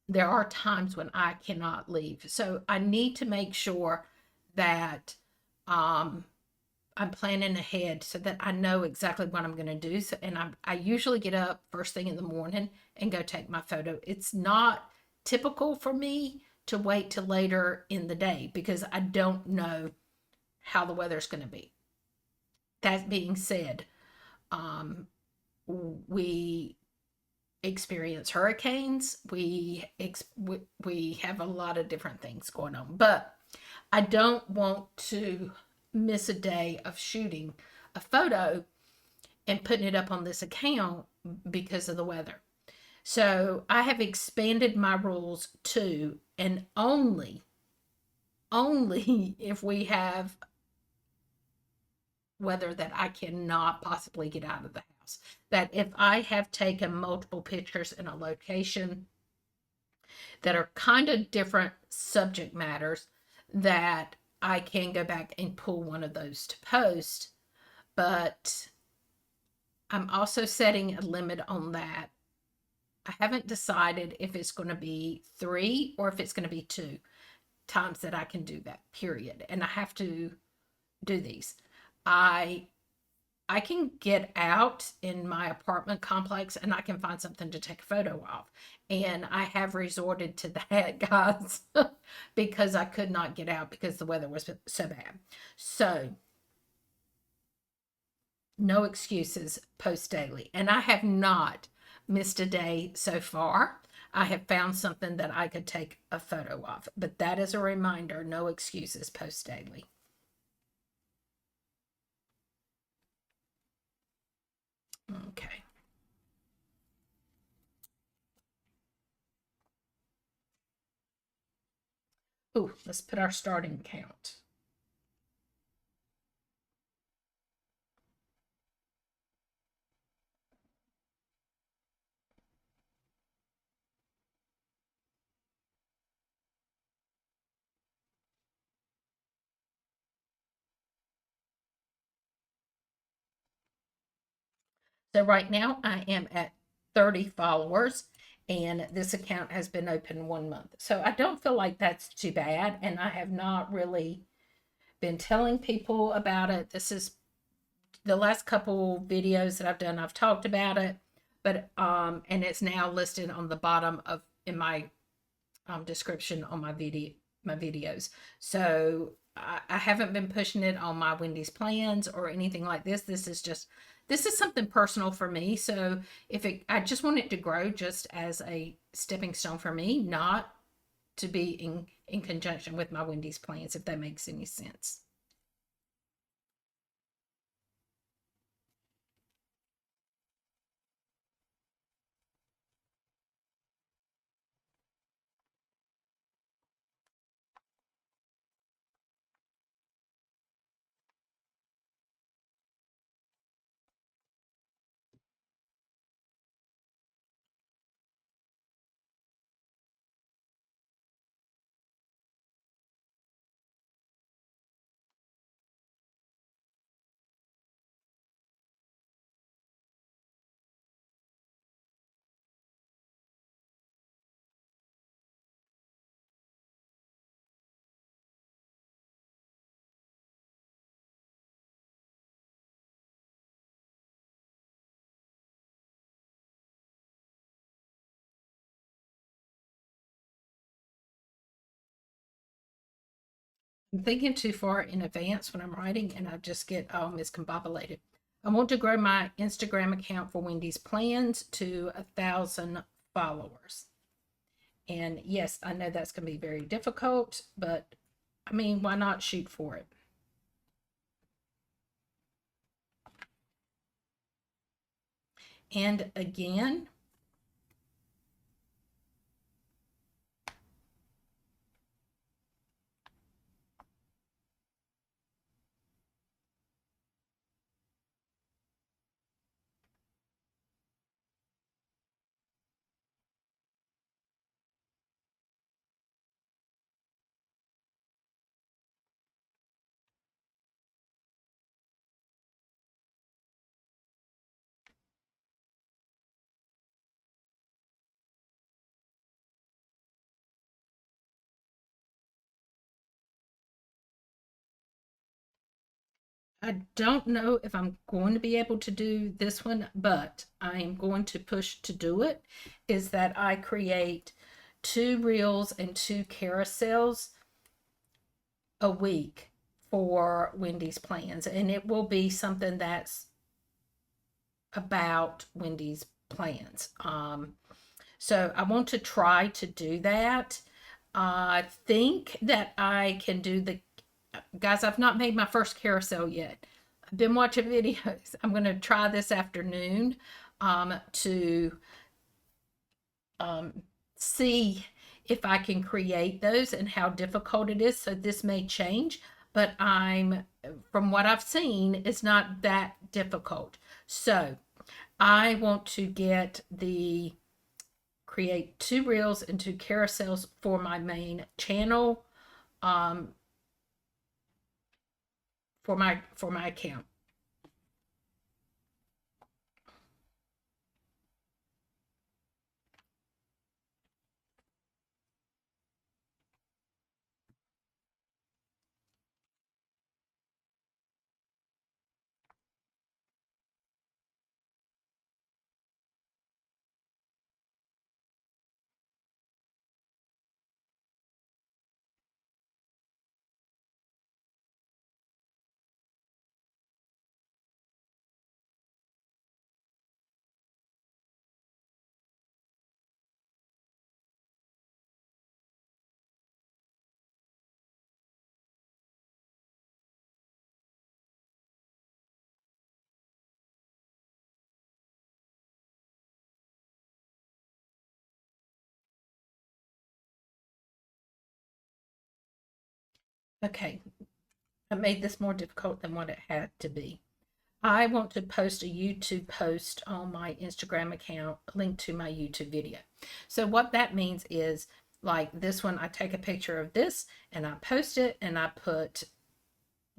there are times when I cannot leave. So I need to make sure that I'm planning ahead so that I know exactly what I'm going to do. So, and I usually get up first thing in the morning and go take my photo. It's not typical for me to wait till later in the day because I don't know how the weather's going to be. That being said, we experience hurricanes. We have a lot of different things going on, but I don't want to miss a day of shooting a photo and putting it up on this account because of the weather. So I have expanded my rules to, and only if we have weather that I cannot possibly get out of the house. That if I have taken multiple pictures in a location that are kind of different subject matters, that I can go back and pull one of those to post. But I'm also setting a limit on that. I haven't decided if it's going to be 3 or if it's going to be 2 times that I can do that, period. And I have to do these. I I can get out in my apartment complex and I can find something to take a photo of. And I have resorted to that, guys, because I could not get out because the weather was so bad. So, no excuses, post daily. And I have not missed a day so far. I have found something that I could take a photo of. But that is a reminder, no excuses, post daily. Okay. Ooh, let's put our starting count. So right now I am at 30 followers and this account has been open 1 month. So I don't feel like that's too bad. And I have not really been telling people about it. This is the last couple videos that I've done. I've talked about it, but, and it's now listed on the bottom of, in my description on my videos. So I haven't been pushing it on my Wendy's plans or anything like this. This is something personal for me. So I just want it to grow just as a stepping stone for me, not to be in conjunction with my Wendy's plans, if that makes any sense. I'm thinking too far in advance when I'm writing, and I just get all miscombobulated. I want to grow my Instagram account for Wendy's Plans to 1,000 followers. And yes, I know that's going to be very difficult, but I mean, why not shoot for it? And again, I don't know if I'm going to be able to do this one, but I am going to push to do it. Is that I create 2 reels and 2 carousels a week for Wendy's Plans, and it will be something that's about Wendy's Plans. So I want to try to do that. I think that I can do the, guys, I've not made my first carousel yet. I've been watching videos. I'm going to try this afternoon to see if I can create those and how difficult it is. So this may change, but from what I've seen, it's not that difficult. So I want to create 2 reels and 2 carousels for my main channel, for my account. Okay, I made this more difficult than what it had to be. I want to post a YouTube post on my Instagram account linked to my YouTube video. So what that means is, like this one, I take a picture of this and I post it and I put,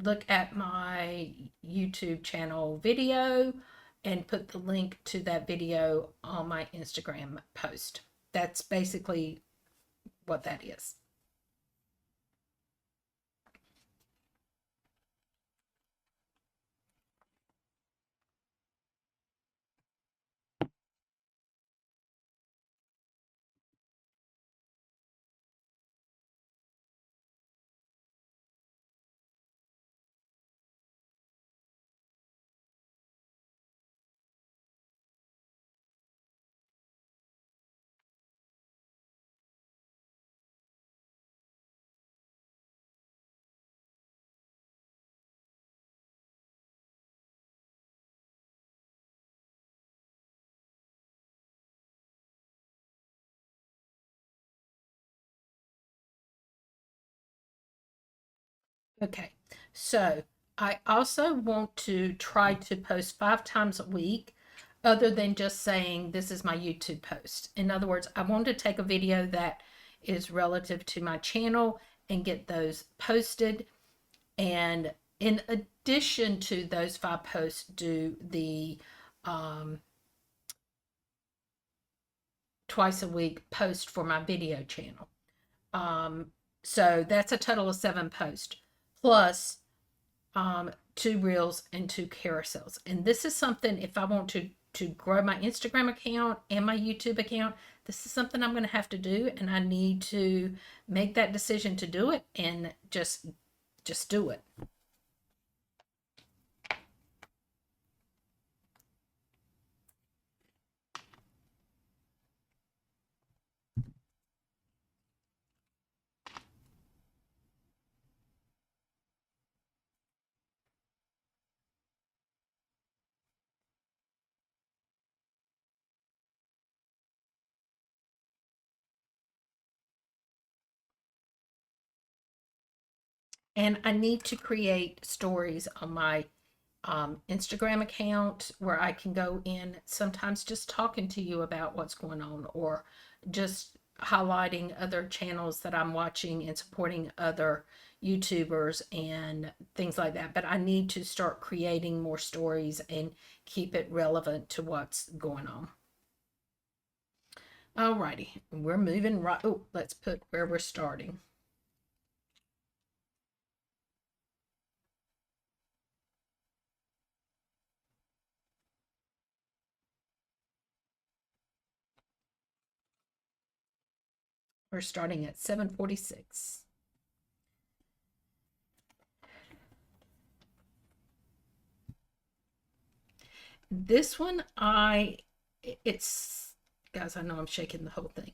look at my YouTube channel video, and put the link to that video on my Instagram post. That's basically what that is. Okay, so I also want to try to post 5 times a week, other than just saying this is my YouTube post. In other words, I want to take a video that is relative to my channel and get those posted. And in addition to those 5 posts, do the twice a week post for my video channel. So that's a total of 7 posts, plus 2 reels and 2 carousels. And this is something, if I want to grow my Instagram account and my YouTube account, this is something I'm going to have to do, and I need to make that decision to do it and just just do it. And I need to create stories on my Instagram account where I can go in sometimes just talking to you about what's going on, or just highlighting other channels that I'm watching and supporting other YouTubers and things like that. But I need to start creating more stories and keep it relevant to what's going on. Alrighty, we're moving right. Oh, let's put where we're starting. We're starting at 7:46. This one, it's, guys, I know I'm shaking the whole thing.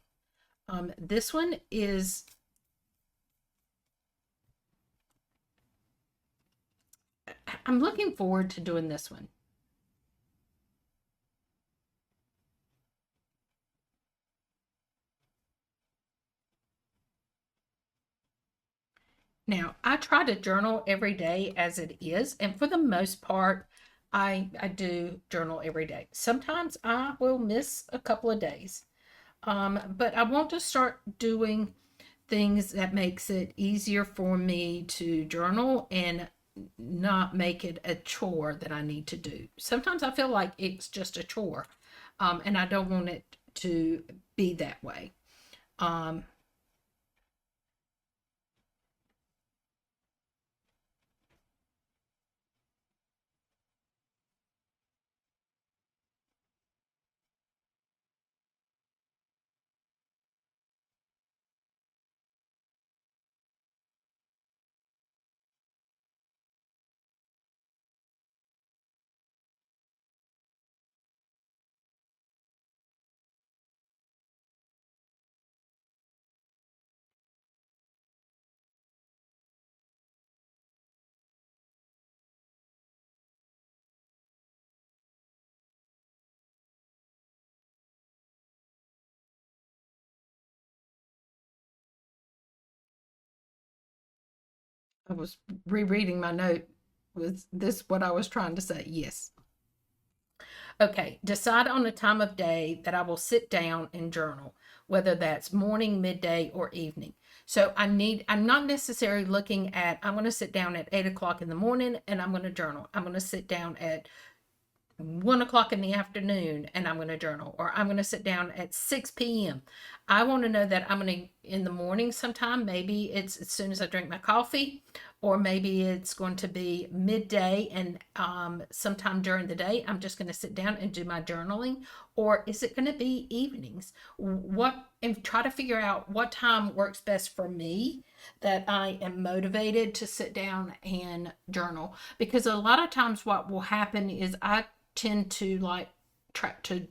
This one is, I'm looking forward to doing this one. Now, I try to journal every day as it is, and for the most part, I do journal every day. Sometimes I will miss a couple of days, but I want to start doing things that makes it easier for me to journal and not make it a chore that I need to do. Sometimes I feel like it's just a chore, and I don't want it to be that way. Um, I was rereading my note. Was this what I was trying to say? Yes. Okay, decide on a time of day that I will sit down and journal, whether that's morning, midday, or evening. So I'm not necessarily looking at, I'm going to sit down at 8 o'clock in the morning and I'm going to journal. I'm going to sit down at 1 o'clock in the afternoon and I'm going to journal, or I'm going to sit down at 6 p.m. I want to know that I'm going to, in the morning sometime, maybe it's as soon as I drink my coffee, or maybe it's going to be midday and sometime during the day, I'm just going to sit down and do my journaling, or is it going to be evenings? And try to figure out what time works best for me, that I am motivated to sit down and journal. Because a lot of times what will happen is I tend to like try to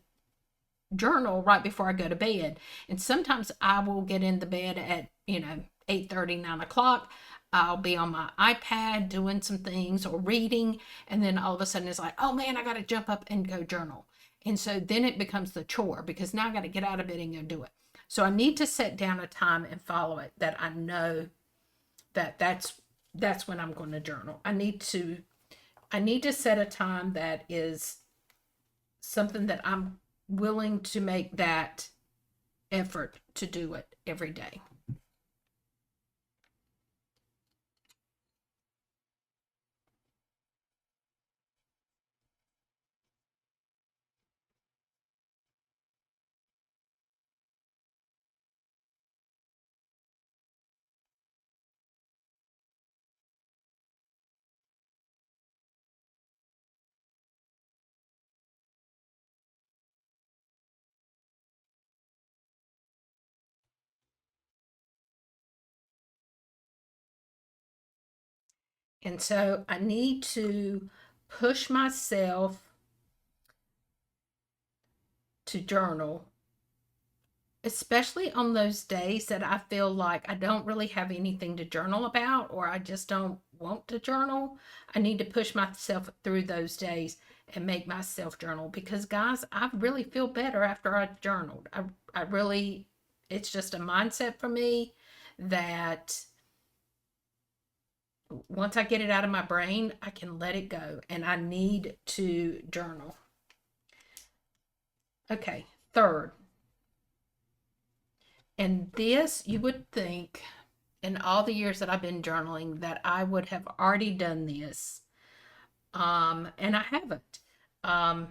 journal right before I go to bed. And sometimes I will get in the bed at, 8:30, 9 o'clock. I'll be on my iPad doing some things or reading. And then all of a sudden it's like, oh man, I got to jump up and go journal. And so then it becomes the chore, because now I got to get out of bed and go do it. So I need to set down a time and follow it, that I know that that's when I'm going to journal. I need to set a time that is something that I'm willing to make that effort to do it every day. And so I need to push myself to journal, especially on those days that I feel like I don't really have anything to journal about, or I just don't want to journal. I need to push myself through those days and make myself journal, because guys, I really feel better after I journaled. I really, it's just a mindset for me that once I get it out of my brain, I can let it go, and I need to journal. Okay, third, and this you would think in all the years that I've been journaling that I would have already done this. And I haven't. Um,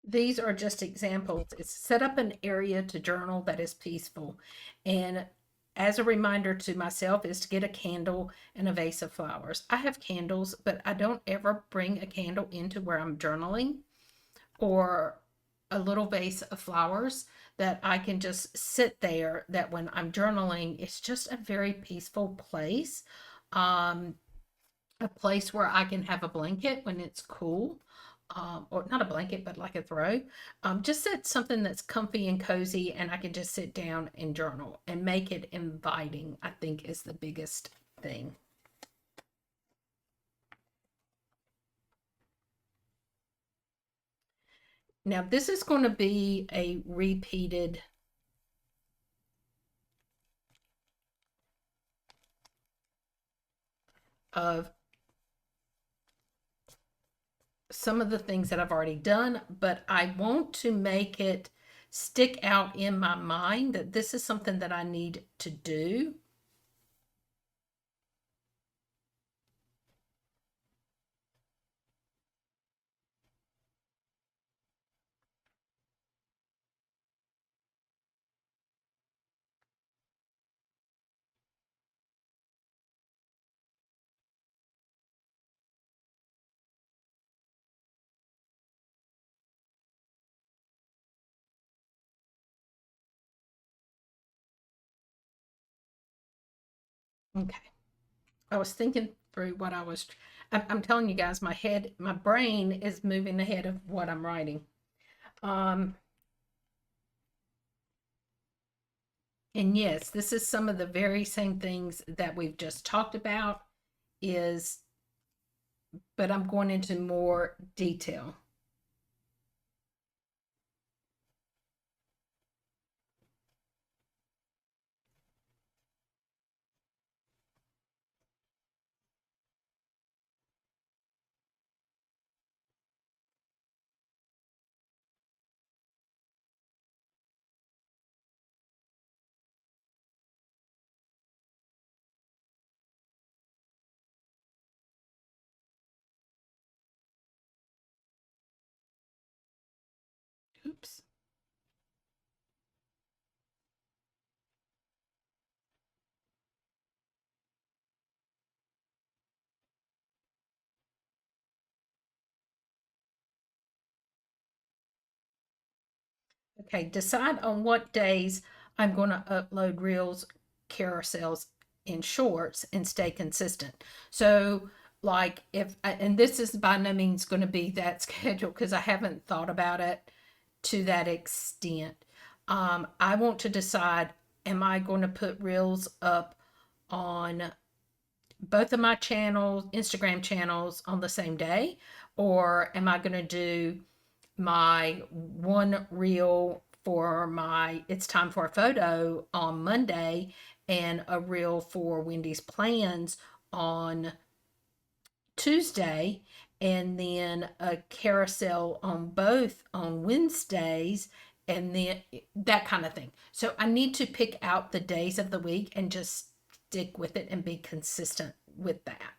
these are just examples. It's set up an area to journal that is peaceful. And as a reminder to myself is to get a candle and a vase of flowers. I have candles, but I don't ever bring a candle into where I'm journaling, or a little vase of flowers that I can just sit there, that when I'm journaling, it's just a very peaceful place. Um, a place where I can have a blanket when it's cool. Or not a blanket, but like a throw. Just set something that's comfy and cozy, and I can just sit down and journal and make it inviting, I think is the biggest thing. Now, this is going to be a repeated of some of the things that I've already done, but I want to make it stick out in my mind that this is something that I need to do. Okay. I was thinking through what I'm telling you guys, my brain is moving ahead of what I'm writing. Um, and yes, this is some of the very same things that we've just talked about, is, but I'm going into more detail. Oops. Okay, decide on what days I'm going to upload reels, carousels, and shorts and stay consistent. So, like, and this is by no means going to be that schedule because I haven't thought about it to that extent. I want to decide, am I going to put reels up on both of my channels, Instagram channels, on the same day? Or am I going to do my one reel for my It's Time for a Photo on Monday and a reel for Wendy's Plans on Tuesday, and then a carousel on both on Wednesdays, and then that kind of thing. So I need to pick out the days of the week and just stick with it and be consistent with that.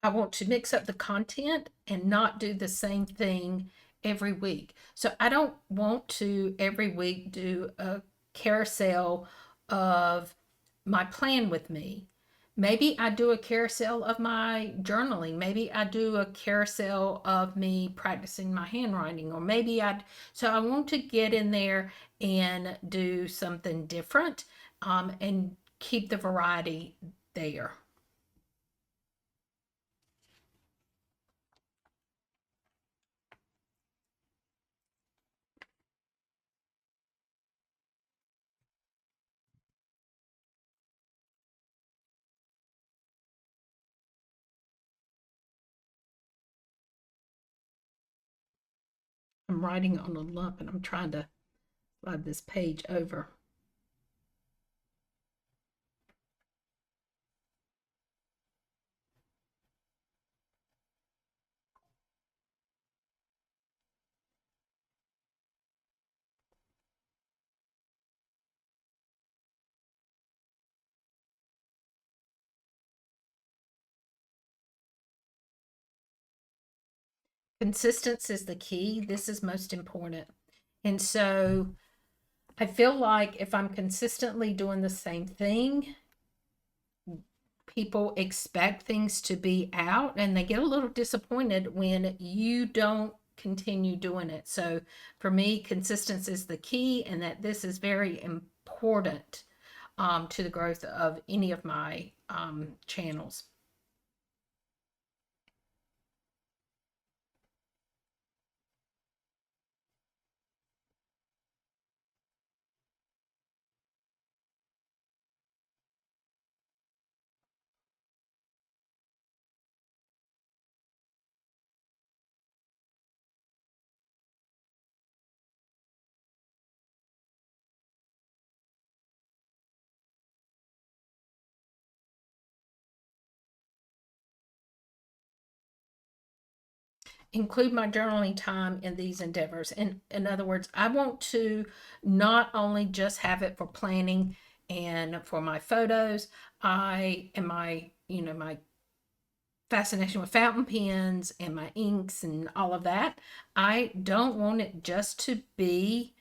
I want to mix up the content and not do the same thing every week. So I don't want to every week do a carousel of my plan with me. Maybe I do a carousel of my journaling. Maybe I do a carousel of me practicing my handwriting, or so I want to get in there and do something different, and keep the variety there. I'm writing on a lump and I'm trying to slide this page over. Consistency is the key. This is most important. And so I feel like if I'm consistently doing the same thing, people expect things to be out and they get a little disappointed when you don't continue doing it. So for me, consistency is the key, and that this is very important to the growth of any of my channels. Include my journaling time in these endeavors. In other words, I want to not only just have it for planning and for my photos, I and my, my fascination with fountain pens and my inks and all of that. I don't want it just to be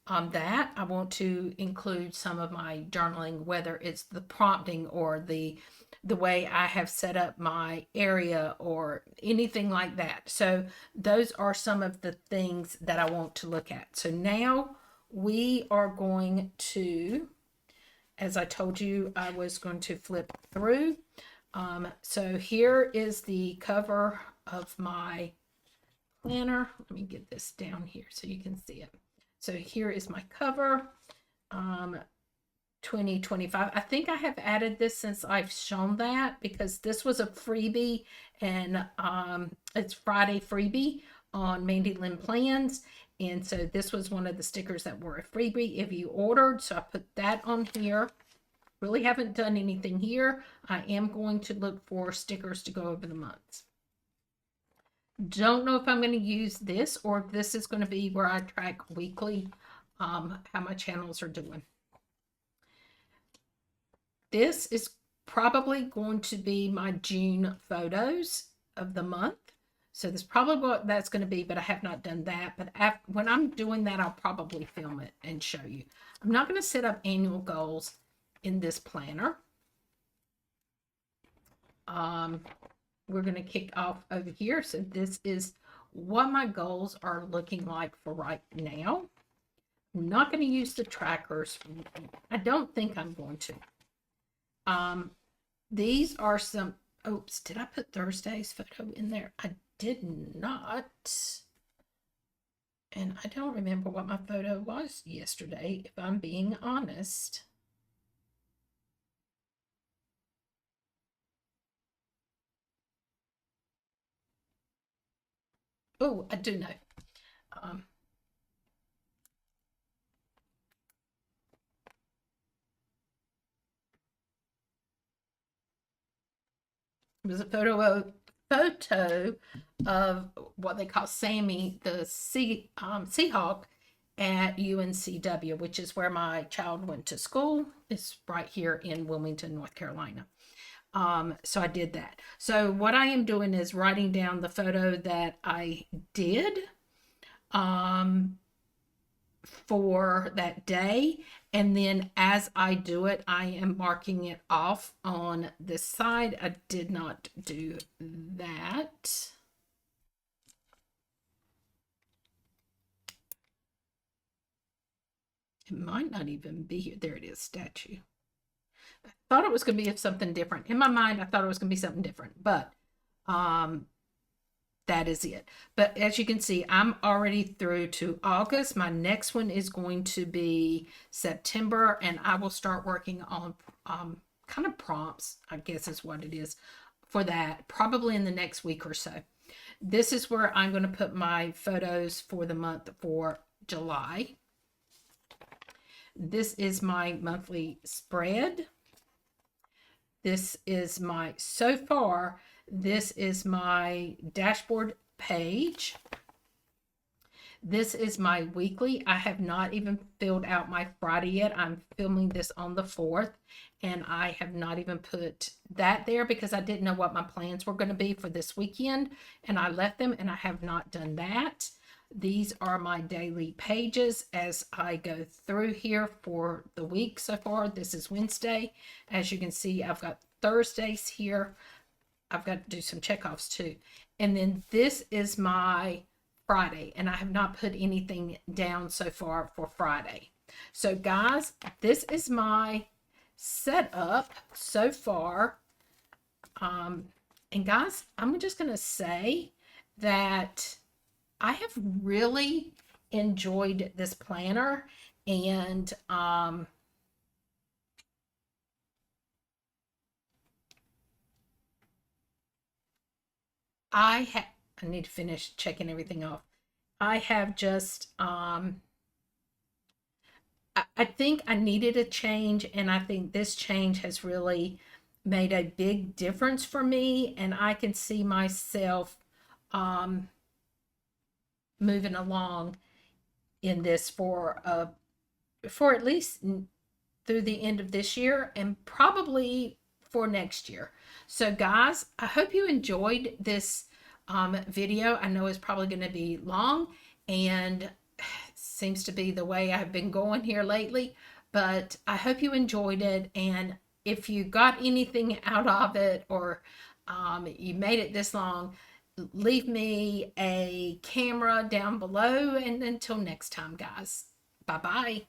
that. I want to include some of my journaling, whether it's the prompting or the way I have set up my area or anything like that. So those are some of the things that I want to look at. So now we are going to, as I told you, I was going to flip through. So here is the cover of my planner. Let me get this down here so you can see it. So here is my cover, 2025. I think I have added this since I've shown that, because this was a freebie, and it's Friday freebie on Mandy Lynn Plans. And so this was one of the stickers that were a freebie if you ordered. So I put that on here. Really haven't done anything here. I am going to look for stickers to go over the months. Don't know if I'm going to use this or if this is going to be where I track weekly how my channels are doing. This is probably going to be my June photos of the month. So this is probably what that's going to be, but I have not done that. But when I'm doing that, I'll probably film it and show you. I'm not going to set up annual goals in this planner. we're going to kick off over here. So this is what my goals are looking like for right now. I'm not going to use the trackers. I don't think I'm going to. These are some, oops, did I put Thursday's photo in there? I did not. And I don't remember what my photo was yesterday, if I'm being honest. Oh, I do know. It was a photo of what they call Sammy, the Seahawk at UNCW, which is where my child went to school. It's right here in Wilmington, North Carolina. So I did that. So what I am doing is writing down the photo that I did for that day, and then as I do it, I am marking it off on this side. I did not do that. It might not even be here. There it is, statue. I thought it was going to be something different. In my mind, I thought it was going to be something different, but that is it. But as you can see, I'm already through to August. My next one is going to be September, and I will start working on kind of prompts, I guess is what it is, for that, probably in the next week or so. This is where I'm going to put my photos for the month for July. This is my monthly spread. This is my, so far, this is my dashboard page. This is my weekly. I have not even filled out my Friday yet. I'm filming this on the 4th, and I have not even put that there because I didn't know what my plans were going to be for this weekend, and I left them, and I have not done that. These are my daily pages as I go through here for the week so far. This is Wednesday. As you can see, I've got Thursdays here. I've got to do some checkoffs too. And then this is my Friday, and I have not put anything down so far for Friday. So guys, this is my setup so far. And guys, I'm just going to say that I have really enjoyed this planner, and I need to finish checking everything off. I have just I think I needed a change, and I think this change has really made a big difference for me, and I can see myself moving along in this for at least through the end of this year and probably for next year. So guys, I hope you enjoyed this video. I know it's probably going to be long, and it seems to be the way I've been going here lately, but I hope you enjoyed it. And if you got anything out of it, or you made it this long, leave me a camera down below. And until next time, guys, bye bye.